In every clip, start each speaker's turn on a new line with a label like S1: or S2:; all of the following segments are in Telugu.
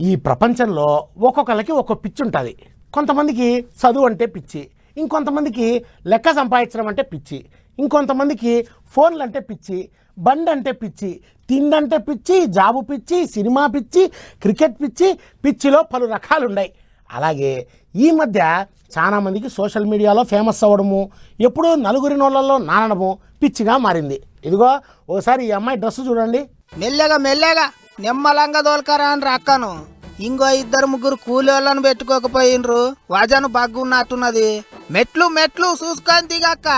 S1: ఈ ప్రపంచంలో ఒక్కొక్కరికి ఒక్కొక్క పిచ్చి ఉంటుంది. కొంతమందికి చదువు అంటే పిచ్చి, ఇంకొంతమందికి లెక్క సంపాదించడం అంటే పిచ్చి, ఇంకొంతమందికి ఫోన్లు అంటే పిచ్చి, బండి అంటే పిచ్చి, తిండంటే పిచ్చి, జాబు పిచ్చి, సినిమా పిచ్చి, క్రికెట్ పిచ్చి, పిచ్చిలో పలు రకాలు ఉన్నాయి. అలాగే ఈ మధ్య చాలామందికి సోషల్ మీడియాలో ఫేమస్ అవ్వడము, ఎప్పుడూ నలుగురి నోళ్ళల్లో నానడము పిచ్చిగా మారింది. ఇదిగో ఓసారి ఈ అమ్మాయి డ్రెస్ చూడండి.
S2: మెల్లగా మెల్లగా నిమ్మలంగా దోల్కరా అని రక్కను. ఇంకో 2-3 కూలోళ్ళను పెట్టుకోకపోయినరు. వజను బగ్గున్నట్టున్నది. మెట్లు మెట్లు చూసుకొని దిగక్క.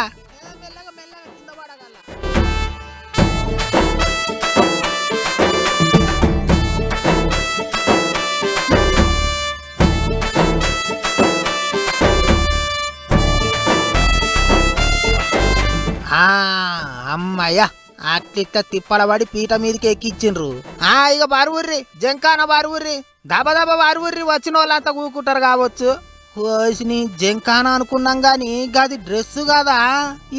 S2: అమ్మయ్యా అట్లిట్ట తిప్పలబడి పీట మీదకి ఎక్కిచ్చిండ్రు. ఇక బారువుర్రి జంకాన బారువుర్రి దబదబ బారువుర్రి. వచ్చిన వాళ్ళంతా కూకుంటారు కావచ్చు. ఓసిని జంకాన అనుకున్నాం గాని గది డ్రెస్సు కదా,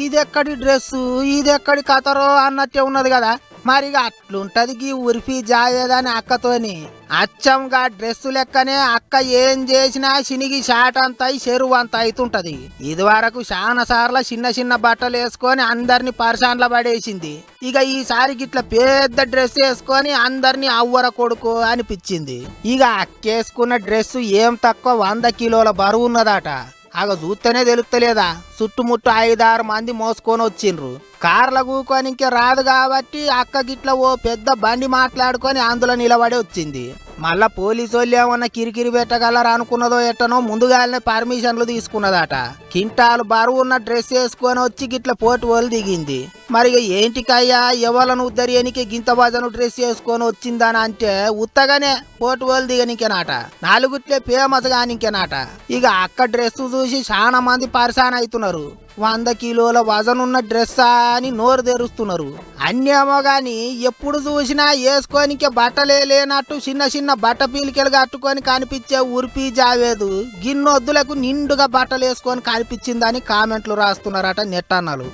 S2: ఇదెక్కడి డ్రెస్సు ఇదెక్కడి కథరో అన్నట్టే ఉన్నది కదా. మరిగా అట్లుంటది గీ ఉరిపి జావేదని అక్కతోని. అచ్చంగా డ్రెస్సు లెక్కనే అక్క ఏం చేసినా చినిగి షాట్ అంతా చెరువు అంత అవుతుంటది. ఇది వరకు చాలా సార్లు చిన్న చిన్న బట్టలు వేసుకొని అందరిని పరిశాన్ల పడేసింది. ఇక ఈసారి గిట్ల పెద్ద డ్రెస్ వేసుకొని అందరిని అవ్వర కొడుకు అనిపించింది. ఇక అక్కేసుకున్న డ్రెస్సు ఏం తక్కువ 100 కిలోల బరువు ఉన్నదట. చూస్తేనే తెలుస్తలేదా, చుట్టుముట్టు 5-6 మంది మోసుకొని వచ్చిండ్రు. కార్ల కూకొని ఇంకే రాదు కాబట్టి అక్క గిట్ల ఓ పెద్ద బండి మాట్లాడుకొని అందులో నిలబడి వచ్చింది. మళ్ళా పోలీసు వాళ్ళు ఏమన్నా కిరికిరి పెట్టగలరా అనుకున్నదో ఎట్టనో ముందుగానే పర్మిషన్లు తీసుకున్నదట. కింటాలు బరువు ఉన్న డ్రెస్ వేసుకొని వచ్చి గిట్ల పోటు వాళ్ళు దిగింది. మరి ఏంటికయ్యా ఎవలను ఉద్దరియనికి గింత భజను డ్రెస్ వేసుకొని వచ్చిందని అంటే ఉత్తగానే పోటు వాళ్ళు దిగనికేనాట, 4 ఫేమస్ గానికేనాట. ఇక అక్క డ్రెస్ చూసి చాలా మంది పరిశాన్ అవుతున్నారు. 100 కిలోల వజనున్న డ్రెస్సా అని నోరు తెరుస్తున్నారు. అన్నేమో గాని ఎప్పుడు చూసినా వేసుకోనికే బట్టలే లేనట్టు చిన్న చిన్న బట్ట పీలికలు కట్టుకొని కనిపించే ఉరిపి జావేదు గిన్నొద్దులకు నిండుగా బట్టలు వేసుకొని కనిపించిందని కామెంట్లు రాస్తున్నారట నెట్టన్నలు.